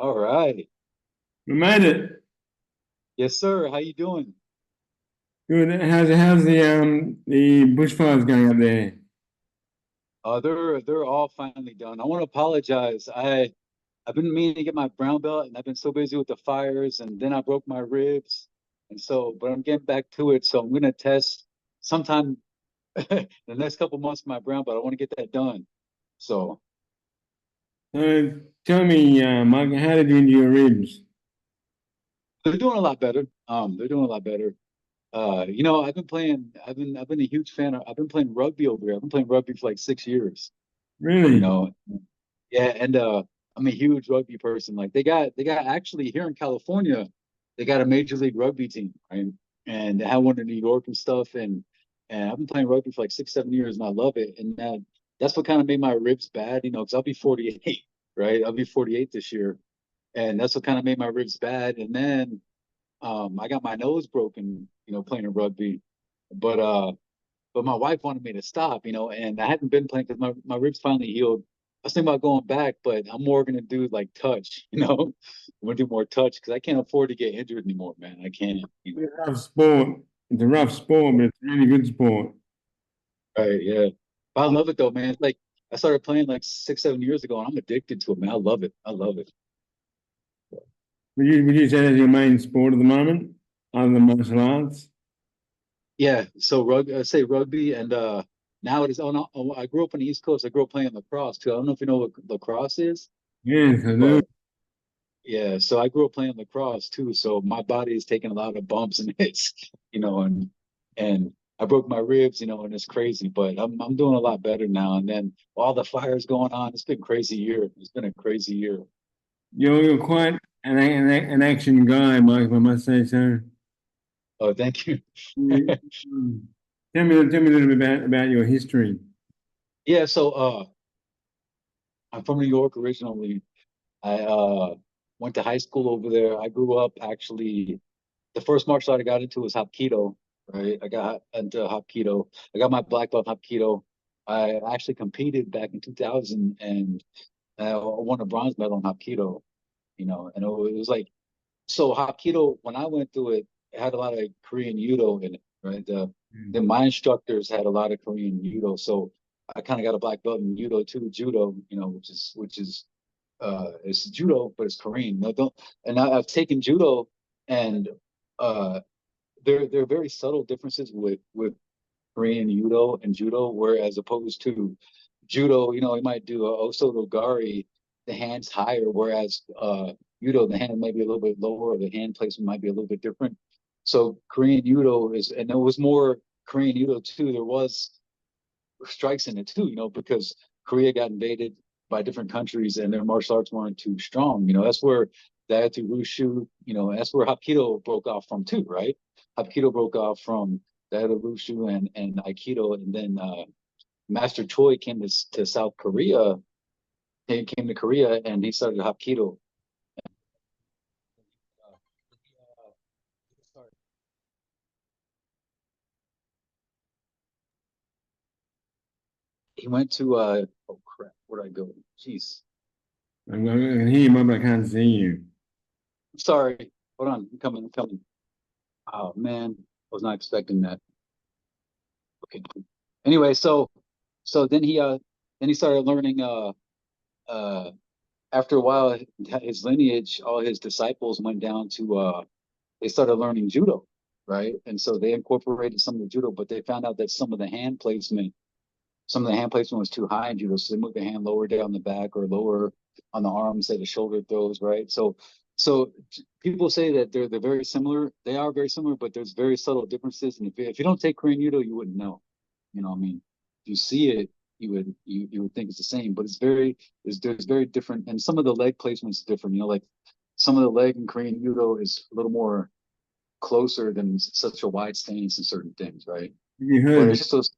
All right. We made it. Yes, sir. How you doing? Good. How's the bushfires going up there? They're all finally done. I want to apologize. I've been meaning to get my brown belt, and I've been so busy with the fires, and then I broke my ribs, and so. But I'm getting back to it, so I'm gonna test sometime the next couple months my brown belt. I want to get that done. So So tell me, Mike, how did you injure your ribs? they're doing a lot better. They're doing a lot better. I've been playing. I've been a huge fan of. I've been playing rugby over here. I've been playing rugby for like 6 years. You Really? know, Yeah, and I'm a huge rugby person. Like they got actually here in California, they got a major league rugby team, right? And they have one in New York and stuff. And I've been playing rugby for like 6, 7 years, and I love it. And that's what kind of made my ribs bad, because I'll be 48, right? I'll be 48 this year, and that's what kind of made my ribs bad. And then I got my nose broken, playing rugby, but uh, but my wife wanted me to stop, and I hadn't been playing because my ribs finally healed. I was thinking about going back, but I'm more gonna do like touch, I'm gonna do more touch because I can't afford to get injured anymore, man. I can't. It's a rough sport. It's a rough sport, but it's a really good sport. Right, yeah. But I love it though, man. It's like I started playing like 6, 7 years ago, and I'm addicted to it, man. I love it. I love it. Would you say that's your main sport at the moment, other than martial arts? Yeah. So rugby, I say rugby, and now it is. Oh, no, oh, I grew up on the East Coast. I grew up playing lacrosse too. I don't know if you know what lacrosse is, Yes, I do. but yeah, so I grew up playing lacrosse too, so my body is taking a lot of bumps and hits, and I broke my ribs, and it's crazy, but I'm doing a lot better now. And then all the fires going on, it's been a crazy year. It's been a crazy year. You're quite an action guy, Mike, if I must say so. Oh, thank you. You- tell me a little bit about your history. Yeah, so I'm from New York originally. I went to high school over there. I grew up actually. The first martial art I got into was Hapkido, right? I got into Hapkido. I got my black belt in Hapkido. I actually competed back in 2000 and I won a bronze medal in Hapkido, and it was like, so Hapkido, when I went through it, it had a lot of Korean judo in it, right? Then my instructors had a lot of Korean judo. So I kind of got a black belt in judo too, judo, which is it's judo, but it's Korean. No, don't. And I've taken judo, and uh, there are very subtle differences with Korean judo, where as opposed to judo, you might do a osotogari, the hands higher, whereas judo, the hand might be a little bit lower, or the hand placement might be a little bit different. So Korean judo is, and there was more Korean judo too. There was strikes in it too, because Korea got invaded by different countries and their martial arts weren't too strong. That's where the Rushu, that's where Hapkido broke off from too, right? Hapkido broke off from the Rushu and Aikido, and then Master Choi came to South Korea. He came to Korea and he started Hapkido. He went to oh crap, where'd I go? Jeez, I can hear you, Mike, but I can't see you. I'm sorry. Hold on, I'm coming. I'm coming. Oh man, I was not expecting that. Okay. Anyway, so then he started learning uh after a while his lineage, all his disciples went down to they started learning judo, right? And so they incorporated some of the judo, but they found out that some of the hand placement was too high in judo, so they moved the hand lower down the back or lower on the arms, say the shoulder throws, right? So people say that they're very similar. They are very similar, but there's very subtle differences. And if you don't take Korean judo, you wouldn't know. I mean, if you see it, you would think it's the same, but there's very different, and some of the leg placement is different. Like some of the leg in Korean judo is a little more closer than such a wide stance in certain things, right? Have you But heard it's just those.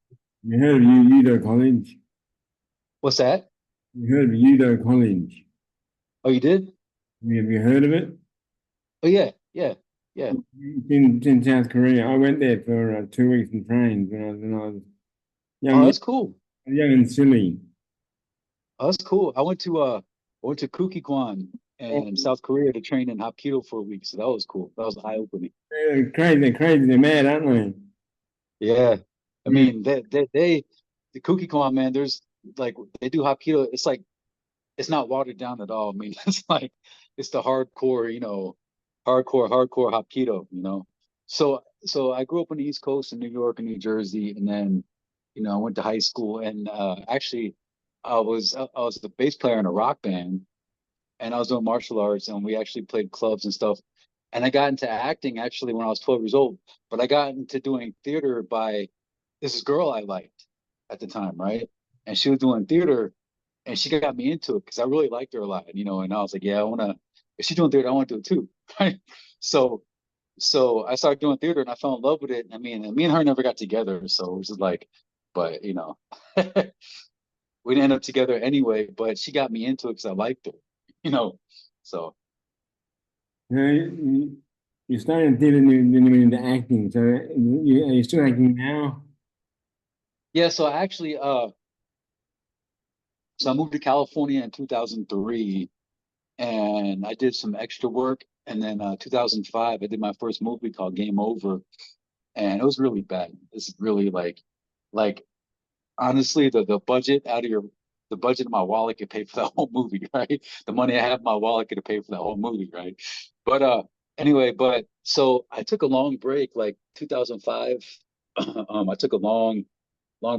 you heard of Judo College? What's that? You heard of Judo College? Oh, you did? Have you heard of it? Oh, yeah, yeah, yeah. It's in South Korea. I went there for 2 weeks and trained when I was Oh, young, that's cool. young and silly. Oh, that's cool. I went to Kukikwan. and South Korea to train in Hapkido for a week. So that was cool. That was eye opening. They're crazy, they're mad, aren't they? Yeah. I Mm. mean, the Kuki Kwan, man, there's like, they do Hapkido. It's like, it's not watered down at all. I mean, it's like, it's the hardcore, hardcore Hapkido, So I grew up on the East Coast in New York and New Jersey. And then, I went to high school and, actually I was the bass player in a rock band, and I was doing martial arts, and we actually played clubs and stuff. And I got into acting actually when I was 12 years old, but I got into doing theater by this girl I liked at the time, right? And she was doing theater, and she got me into it because I really liked her a lot, and I was like, yeah, I want to, if she's doing theater, I want to do it too. Right. So, so I started doing theater and I fell in love with it. I mean, and me and her never got together. So it was just like, but we didn't end up together anyway, but she got me into it because I liked her, you know. So You know, you started theater and then you went into acting. So are you still acting now? yeah, so I actually so I moved to California in 2003, and I did some extra work. And then 2005, I did my first movie called Game Over, and it was really bad. It's really like honestly, the budget of my wallet could pay for that whole movie, right? The money I have in my wallet could pay for that whole movie, right? But anyway, but so I took a long break, like 2005. I took a long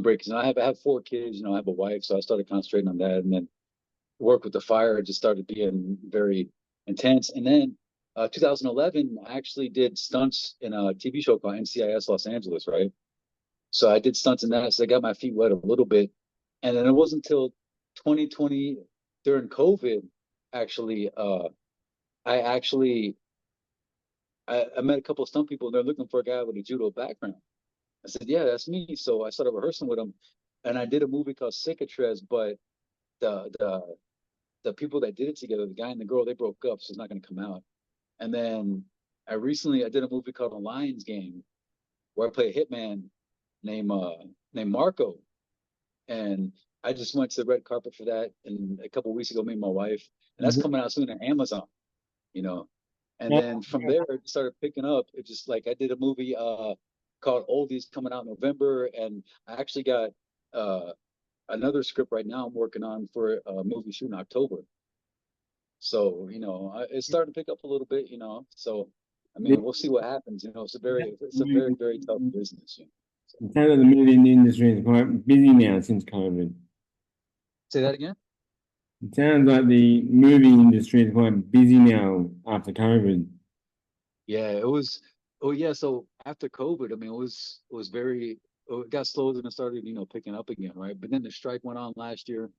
break because I have 4 kids. I have a wife, so I started concentrating on that, and then work with the fire just started being very intense. And then 2011, I actually did stunts in a TV show called NCIS Los Angeles, right? So I did stunts in that, so I got my feet wet a little bit. And then it wasn't until 2020 during COVID, actually, I actually I met a couple of stunt people, and they're looking for a guy with a judo background. I said, yeah, that's me. So I started rehearsing with them, and I did a movie called Cicatriz, but the the the people that did it together, the guy and the girl, they broke up, so it's not going to come out. And then I did a movie called A Lion's Game, where I play a hitman named named Marco, and I just went to the red carpet for that. And a couple of weeks ago, me and my wife, and that's coming out soon on Amazon, you know. And then from there, it started picking up. It just like I did a movie called Oldies coming out in November, and I actually got uh another script right now I'm working on for a movie shoot in October. So, it's starting to pick up a little bit, So, I Yeah. mean, we'll see what happens. It's a very, very tough business. So, It sounds like the movie industry is quite busy now since COVID. say that again? It sounds like the movie industry is quite busy now after COVID. Yeah, it was. Oh, yeah. So after COVID, I mean, it got slower than it started, picking up again, right? But then the strike went on last year,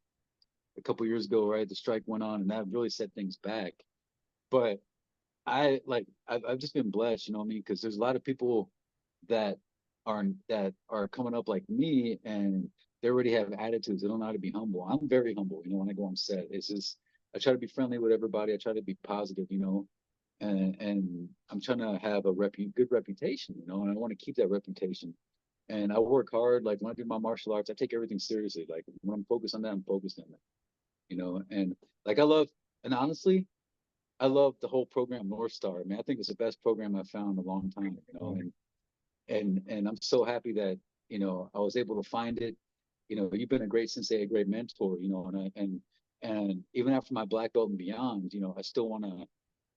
a couple years ago, right? The strike went on, and that really set things back. But I've just been blessed, you know what I mean? Because there's a lot of people that that are coming up like me, and they already have attitudes. They don't know how to be humble. I'm very humble, when I go on set. It's just I try to be friendly with everybody. I try to be positive, and I'm trying to have a good reputation, and I want to keep that reputation. And I work hard. Like when I do my martial arts, I take everything seriously. Like when I'm focused on that, I'm focused on that, and like and honestly, I love the whole program Northstar. I mean, I think it's the best program I've found in a long time, and I'm so happy that, I was able to find it. You've been a great sensei, a great mentor, and even after my black belt and beyond, I still want to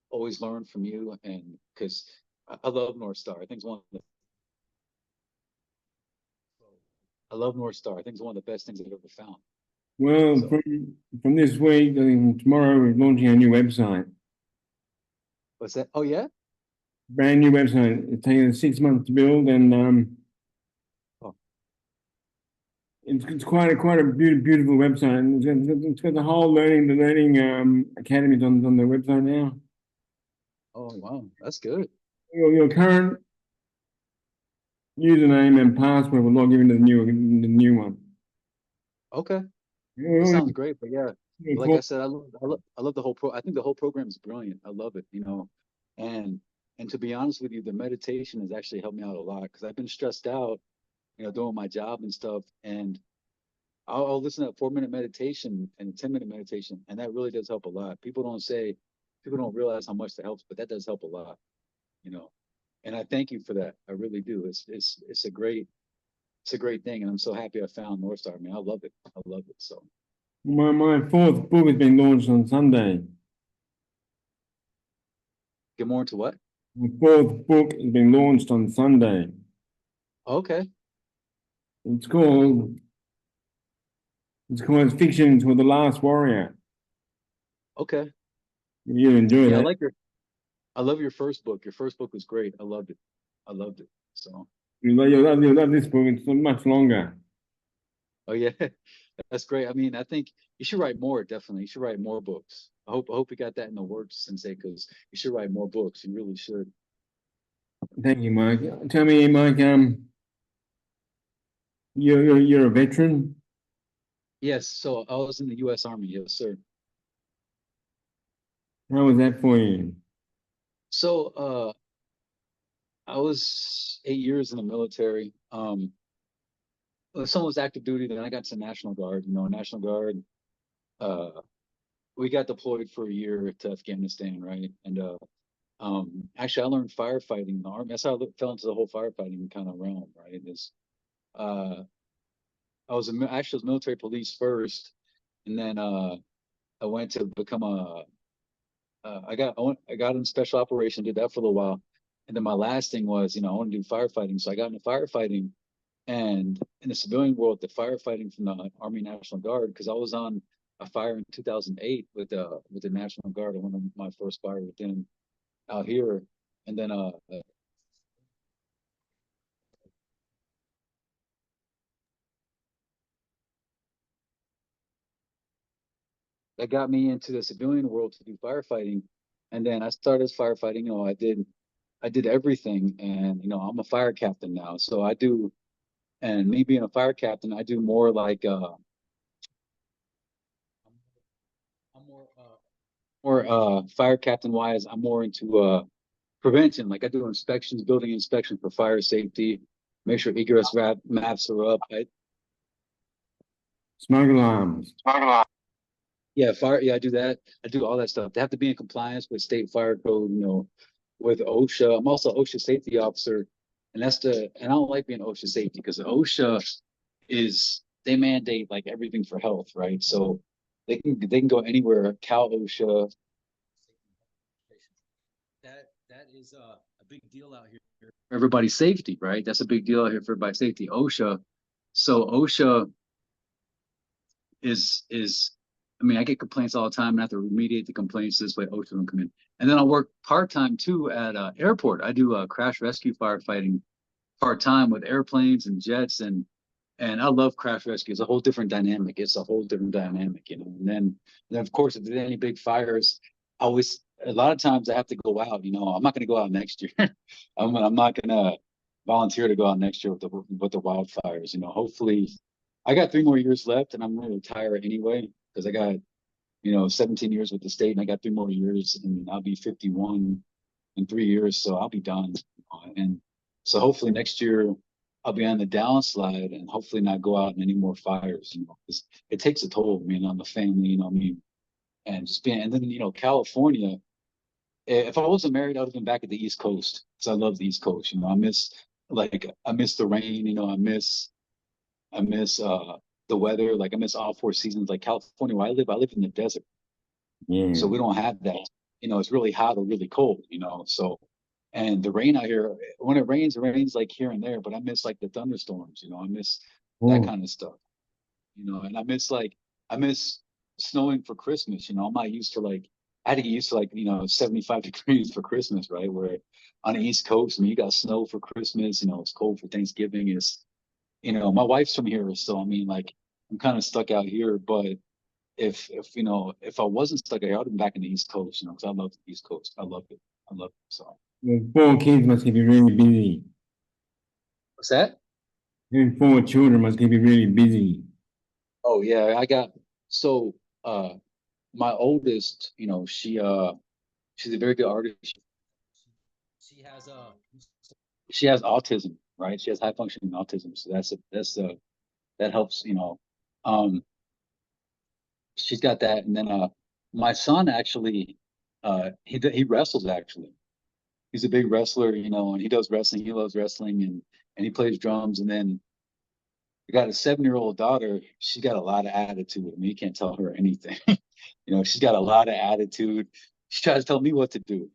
always learn from you, and because I love Northstar. I love Northstar. I think it's one of the best things I've ever found. Well, So from this week, I think tomorrow we're launching a new website. what's that? Oh yeah. Brand new website. It's taken us 6 months to build, and Oh, it's quite a beautiful website. And it's got the whole learning academies on the website now. oh wow, that's good. Your current username and password will log you into the new one. Okay. That You sounds great, but yeah, like I said, I love the whole I think the whole program is brilliant. I love it, and and to be honest with you, the meditation has actually helped me out a lot because I've been stressed out, doing my job and stuff, and I'll listen to a 4-minute meditation and a 10-minute meditation, and that really does help a lot. People don't say people don't realize how much that helps, but that does help a lot, you know. And I thank you for that. I really do. It's a great thing, and I'm so happy I found Northstar. I mean, I love it. I love it. So My fourth book has been launched on Sunday. get more into what? My fourth book has been launched on Sunday. Okay. It's called Fiction for the Last Warrior. Okay. You enjoy Yeah, that? I love your first book. Your first book was great. I loved it. I loved it. So, You love this book. It's much longer. oh yeah, that's great. I mean, I think you should write more, definitely. You should write more books. I hope you got that in the works, Sensei, because you should write more books. You really should. Thank you, Mike. Tell me, Mike, you're a veteran. Yes, so I was in the US Army, yes, sir. How was that for you? So I was 8 years in the military. Some was active duty, then I got to National Guard, National Guard. Uh we got deployed for a year to Afghanistan, right? And actually I learned firefighting in the army. That's how I fell into the whole firefighting kind of realm, right? Is uh actually was military police first, and then I went to become a I got in special operation, did that for a little while, and then my last thing was I want to do firefighting, so I got into firefighting, and in the civilian world, the firefighting from the Army National Guard, because I was on a fire in 2008 with the National Guard, one of my first fire with them out here, and then that got me into the civilian world to do firefighting, and then I started firefighting. I did everything, and I'm a fire captain now, so I do. And me being a fire captain, I do more like I'm more fire captain wise. I'm more into prevention. Like I do inspections, building inspection for fire safety, make sure egress maps are up. Smoke alarms. Yeah, fire. Yeah, I do that. I do all that stuff. They have to be in compliance with state fire code. With OSHA. I'm also OSHA safety officer, and and I don't like being OSHA safety because OSHA is they mandate like everything for health, right? So they can go anywhere. Cal OSHA. That is a big deal out here for everybody's safety, right? That's a big deal out here for everybody's safety. OSHA. So OSHA is I mean, I get complaints all the time and I have to remediate the complaints this way OSHA don't come in. And then I work part-time too at airport. I do crash rescue firefighting part-time with airplanes and jets, and I love crash rescue. It's a whole different dynamic. It's a whole different dynamic, And then of course if there's any big fires, a lot of times I have to go out, I'm not gonna go out next year. I'm not gonna volunteer to go out next year with the wildfires. Hopefully I got 3 more years left and I'm gonna retire anyway because I got 17 years with the state and I got 3 more years and I'll be 51 in 3 years, so I'll be done. And so hopefully next year I'll be on the downslide and hopefully not go out in any more fires, because it takes a toll, on the family, and just being, and then, California, if I wasn't married, I would have been back at the East Coast because I love the East Coast. I miss the rain, I miss the weather, like I miss all 4 seasons. Like California, where I live in the desert. Yeah. So we don't have that. It's really hot or really cold, so and the rain out here, when it rains like here and there, but I miss like the thunderstorms, I miss that Oh, kind of stuff, and I miss snowing for Christmas, I'm not used to like I had to get used to like 75 degrees for Christmas, right? Where on the East Coast, you got snow for Christmas, it's cold for Thanksgiving. My wife's from here, so I mean like I'm kind of stuck out here, but if I wasn't stuck out here, I'd been back in the East Coast, because I love the East Coast. I love it. I love it. So well, 4 kids must keep you really busy. what's that? Having 4 children must keep you really busy. Oh yeah, I got so my oldest, she's a very good artist. She has she has autism, right? She has high functioning autism, so that helps, Um she's got that, and then my son actually he wrestles actually. He's a big wrestler, and he does wrestling. He loves wrestling and he plays drums. And then I got a 7-year-old daughter. She got a lot of attitude. I mean, you can't tell her anything. She's got a lot of attitude. She tries to tell me what to do.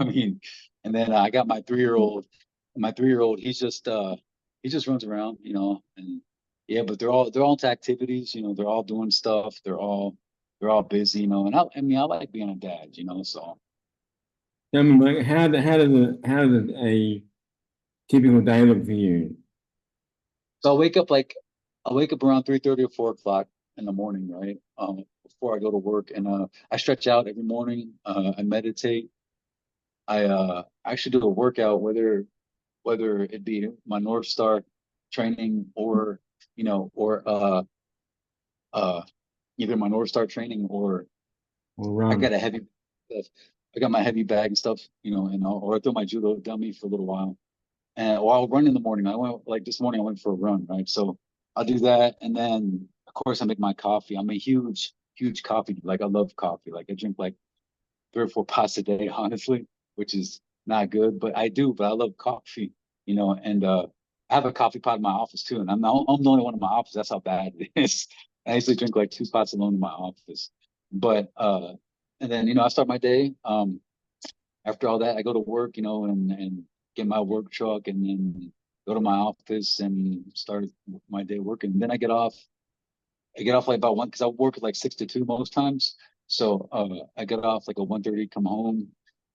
I mean, and then I got my 3-year-old. My 3-year-old, he just runs around, and yeah, but they're all into activities. They're all doing stuff. They're all busy. And I mean, I like being a dad. So Tell me, Mike, how does a typical day look for you? so I wake up around 3:30 or 4 o'clock in the morning, right? Before I go to work, and I stretch out every morning. I meditate. I actually do a workout, whether it be my Northstar training or uh either my Northstar training or Or I run? got a heavy stuff. I got my heavy bag and stuff, or I throw my judo dummy for a little while. And while I'll run in the morning, I went like this morning I went for a run, right? So I'll do that, and then of course I make my coffee. I'm a huge, huge coffee. Like I love coffee. Like I drink like 3 or 4 pots a day, honestly, which is not good, but I do. But I love coffee, and I have a coffee pot in my office too, and I'm the only one in my office. That's how bad it is. I usually drink like 2 pots alone in my office, but and then I start my day. After all that, I go to work, and get my work truck, and then go to my office and start my day working. Then I get off. I get off like about one because I work at like 6 to 2 most times. So I get off like at 1:30, come home,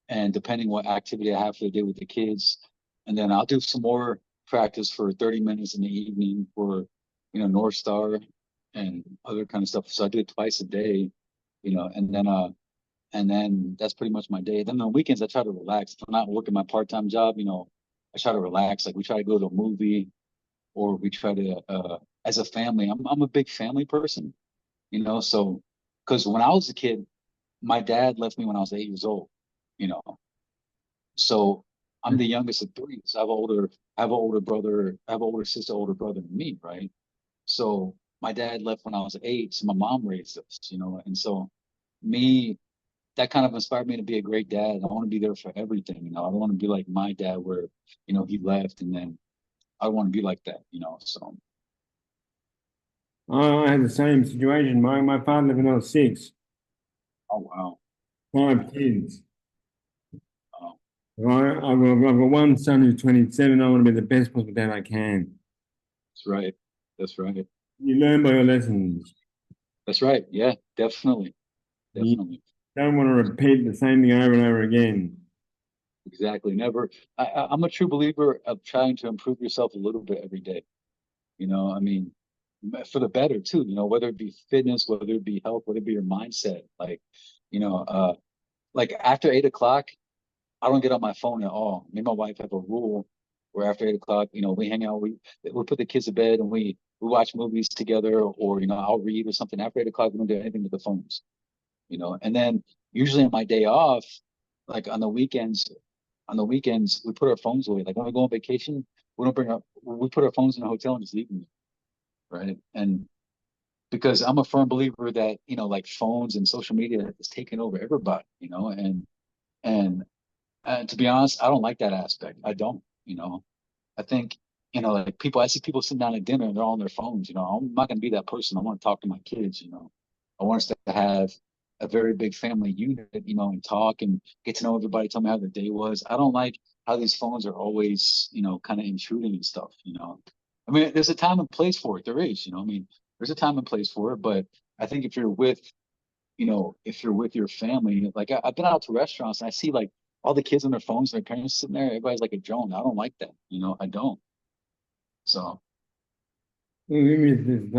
and depending what activity I have for the day with the kids, and then I'll do some more practice for 30 minutes in the evening for North Star and other kind of stuff. So I do it twice a day, and then that's pretty much my day. Then on weekends I try to relax. If I'm not working my part-time job, I try to relax. Like we try to go to a movie or we try to as a family. I'm a big family person, so because when I was a kid, my dad left me when I was 8 years old, you know. So I'm the youngest of three. So I have an older brother, I have an older sister, older brother than me, right? So my dad left when I was 8, so my mom raised us, and so me that kind of inspired me to be a great dad. I want to be there for everything. I don't want to be like my dad where he left and then I want to be like that. So I had the same situation. My father lived when I was six, oh wow. 5 kids. Oh, I've got one son who's 27. I want to be the best possible dad I can. that's right. That's right. You learn by your lessons. That's right. Yeah, definitely. You Definitely. don't want to repeat the same thing over and over again. Exactly. Never. I'm a true believer of trying to improve yourself a little bit every day. I mean, for the better too, whether it be fitness, whether it be health, whether it be your mindset. You know, uh, like after 8 o'clock, I don't get on my phone at all. Me and my wife have a rule where after 8 o'clock, we hang out, we put the kids to bed and we watch movies together or I'll read or something. After 8 o'clock, we don't do anything with the phones. And then usually on my day off, like on the weekends, we put our phones away. Like when we go on vacation, we put our phones in a hotel and just leave them, right? And because I'm a firm believer that, like phones and social media is taking over everybody, and to be honest, I don't like that aspect. I don't. I think, like I see people sitting down at dinner and they're all on their phones. I'm not going to be that person. I want to talk to my kids. I want us to have a very big family unit, and talk and get to know everybody, tell me how their day was. I don't like how these phones are always, kind of intruding and stuff. I mean, there's a time and place for it. There is. I mean, there's a time and place for it, but I think if you're with your family, like I've been out to restaurants and I see like all the kids on their phones, their parents sitting there, everybody's like a drone. I don't like that. I don't. So This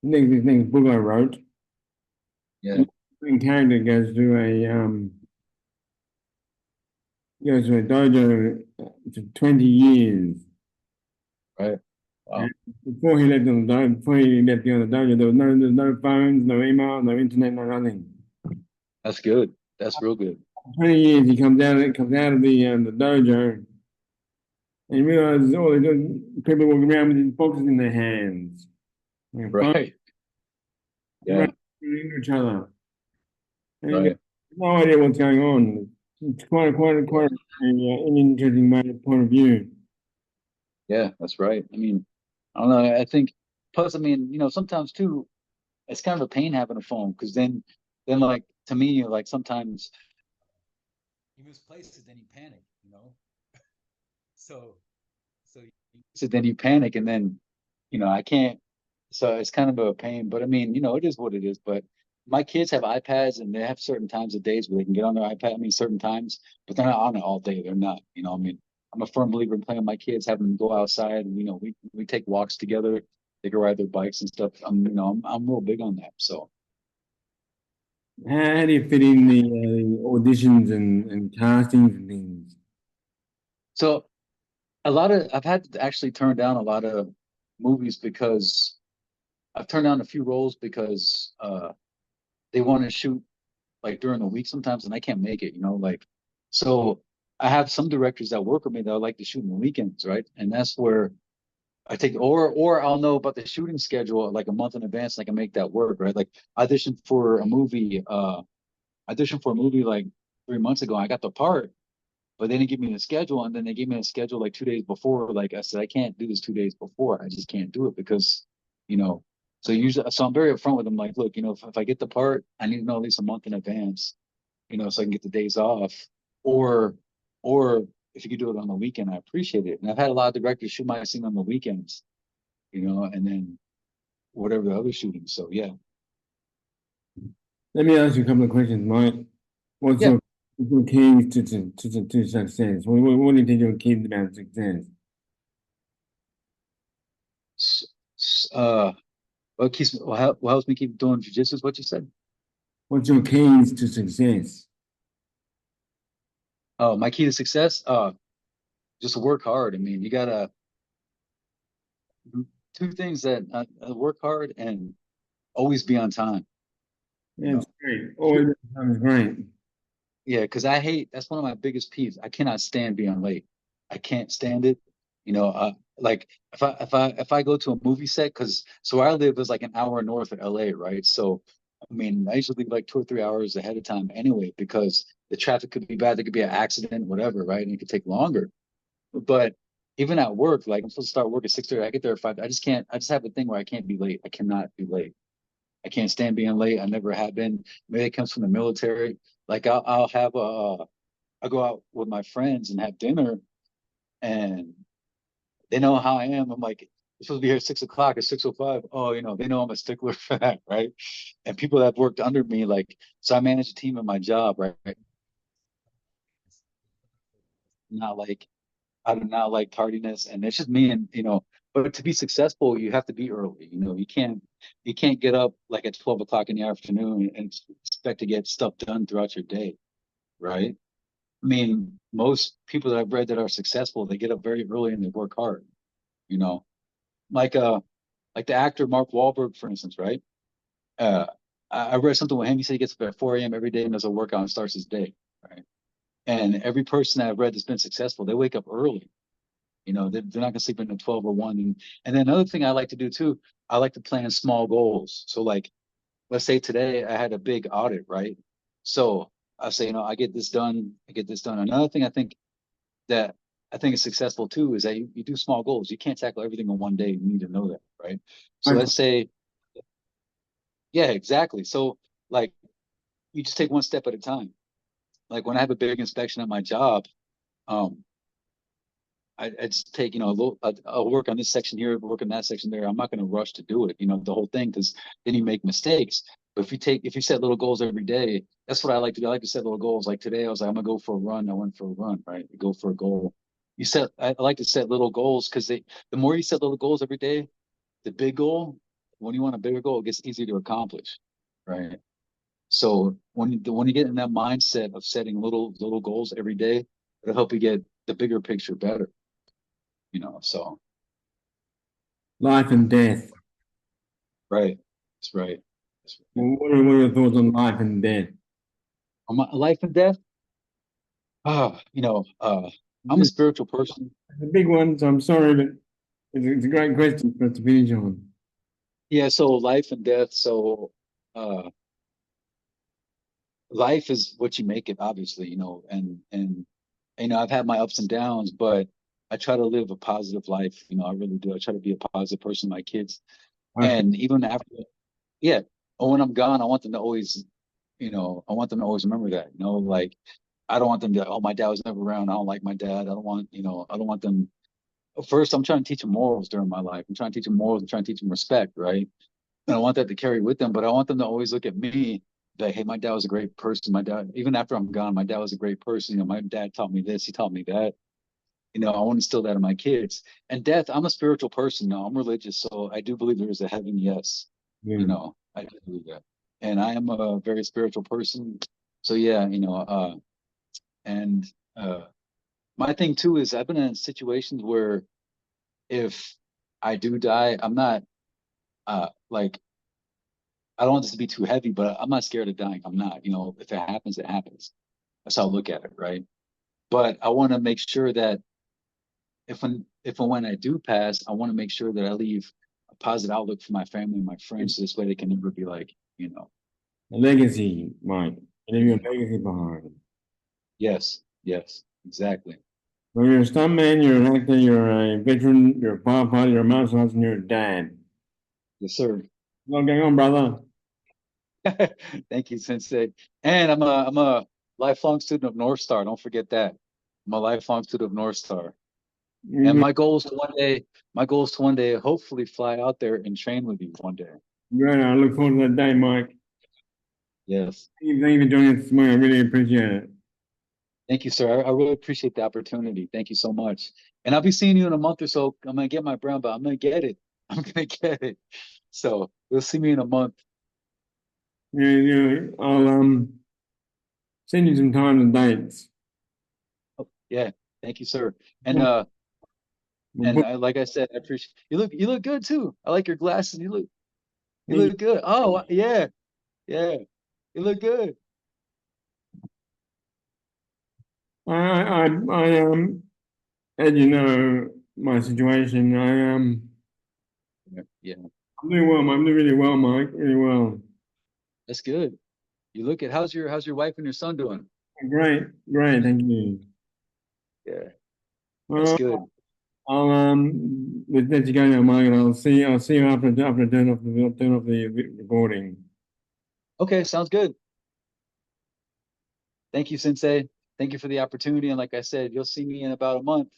this thing book I wrote. yeah, The main character goes to a dojo for 20 years. right. And Wow, before he left the dojo, there's no phones, no email, no internet, no nothing. that's good. That's real good. 20 years he comes out of the dojo and he realizes people walking around with these boxes in their hands. You know, phone, Right. right Yeah. into each other. And he goes, Right. no idea what's going on. It's quite an interesting point of view. Yeah, that's right. I mean, I don't know. I think plus, I mean, sometimes too, it's kind of a pain having a phone because then like to me, like sometimes you miss places, then you panic. So so then you panic, and then I can't. So it's kind of a pain, but I mean, it is what it is. But my kids have iPads, and they have certain times of days where they can get on their iPad. I mean, certain times, but they're not on it all day. They're not. I mean, I'm a firm believer in playing with my kids, having them go outside, and we take walks together. They can ride their bikes and stuff. I'm real big on that. So How do you fit in the auditions and castings and things? so I've had to actually turn down a lot of movies because I've turned down a few roles because they want to shoot like during the week sometimes, and I can't make it. Like so. I have some directors that work with me that I like to shoot in the weekends, right? And that's where I take or I'll know about the shooting schedule like a month in advance, and I can make that work, right? Like auditioned for a movie, like 3 months ago. I got the part, but they didn't give me the schedule, and then they gave me a schedule like 2 days before. Like I said, I can't do this 2 days before. I just can't do it because, you know. So I'm very upfront with them. Like, look, if I get the part, I need to know at least a month in advance, so I can get the days off. Or, or if you could do it on the weekend, I appreciate it. And I've had a lot of directors shoot my scene on the weekends, and then whatever the other shooting. So yeah, Let me ask you a couple of questions, Mike. What's yeah. your keys to success? What do you think your keys about success? S- what helps me keep doing jujitsu is what you said. What's your keys to success? Oh, my key to success, just work hard. I mean, you gotta two things that work hard and always be on time. You Yeah, it's know, great. Sure. Always sounds great. Yeah, because that's one of my biggest peeves. I cannot stand being late. I can't stand it. Like if I go to a movie set, because so where I live is like an hour north of LA, right? So I mean, I usually leave like 2 or 3 hours ahead of time anyway, because the traffic could be bad, there could be an accident, whatever, right? And it could take longer. But even at work, like I'm supposed to start work at 6:30. I get there at 5. I just can't. I just have a thing where I can't be late. I cannot be late. I can't stand being late. I never have been. Maybe it comes from the military. Like I'll have I go out with my friends and have dinner, and they know how I am. I'm like, you're supposed to be here at 6 o'clock. At 6:05. Oh, they know I'm a stickler for that, right? And people that have worked under me, like, so I manage a team in my job, right? Not like I do not like tardiness, and it's just me. And but to be successful, you have to be early. You can't get up like at 12 o'clock in the afternoon and expect to get stuff done throughout your day, right? I mean, most people that I've read that are successful, they get up very early and they work hard. You know, like like the actor Mark Wahlberg, for instance, right? Uh, I read something with him. He said he gets up at 4 a.m. every day and does a workout and starts his day, right? And every person that I've read that's been successful, they wake up early. They're not gonna sleep in at 12 or 1. And then another thing I like to do too, I like to plan small goals. So like, let's say today I had a big audit, right? So I say, I get this done, I get this done. Another thing that I think is successful too is that you do small goals. You can't tackle everything in one day. You need to know that, right? So I, let's say, yeah, exactly. So like you just take one step at a time. Like when I have a big inspection at my job, um, I just take, a little, I'll work on this section here, work on that section there. I'm not going to rush to do it, the whole thing, because then you make mistakes. But if you set little goals every day, that's what I like to do. I like to set little goals. Like today, I was like, I'm gonna go for a run. I went for a run, right? You go for a goal. I like to set little goals because the more you set little goals every day, the big goal, when you want a bigger goal, it gets easier to accomplish, right? So when you get in that mindset of setting little goals every day, it'll help you get the bigger picture better. So Life and death. right. That's right. That's right. What are your thoughts on life and death? On my life and death, I'm a It's spiritual person. a big one, so I'm sorry, but it's a great question for us to finish on. Yeah, so life and death. So uh life is what you make it, obviously, and I've had my ups and downs, but I try to live a positive life. I really do. I try to be a positive person to my kids. I And even after, yeah, or when I'm gone, I want them to always, I want them to always remember that, like I don't want them to, oh, my dad was never around. I don't like my dad. I don't want them. First, I'm trying to teach them morals during my life. I'm trying to teach them morals. I'm trying to teach them respect, right? And I want that to carry with them, but I want them to always look at me like, hey, my dad was a great person. My dad, even after I'm gone, my dad was a great person. My dad taught me this, he taught me that. I want to instill that in my kids. And death, I'm a spiritual person now. I'm religious, so I do believe there is a heaven, yes. yeah. I do believe that. And I am a very spiritual person. So yeah, and uh my thing too is I've been in situations where if I do die, I'm not like I don't want this to be too heavy, but I'm not scared of dying. I'm not. If it happens, it happens. That's how I look at it, right? But I want to make sure that if and when I do pass, I want to make sure that I leave a positive outlook for my family and my friends, so this way they can never be like, A legacy, Mike. You leave yeah, your legacy behind. yes, yes, exactly. Well, you're a stuntman, you're an actor, you're a veteran, you're a firefighter, you're a martial artist, and you're a dad. Yes, sir. What's going on, brother? Thank you, Sensei. And I'm a lifelong student of Northstar. Don't forget that. I'm a lifelong student of Northstar. And Good, my goal is to one day hopefully fly out there and train with you one day. good. I look forward to that day, Mike. Yes. Thank you for joining us this morning. I really appreciate it. Thank you, sir. I really appreciate the opportunity. Thank you so much. And I'll be seeing you in a month or so. I'm gonna get my brown belt. I'm gonna get it. I'm gonna get it. So you'll see me in a month. Yeah, yeah. I'll send you some time and dates. Oh, yeah. Thank you, sir. And We'll uh we'll and put, I, like I said, I appreciate you look good too. I like your glasses. You look good. Oh yeah, yeah. You look good. as you know, my situation. Yeah, yeah. I'm doing well. I'm doing really well, Mike. Really well. That's good. You look at how's your wife and your son doing? Great, great. Thank you. Yeah, that's Well, good. I'll let you go now, Mike, and I'll see you after I turn off the recording. Okay, sounds good. Thank you, Sensei. Thank you for the opportunity. And like I said, you'll see me in about a month.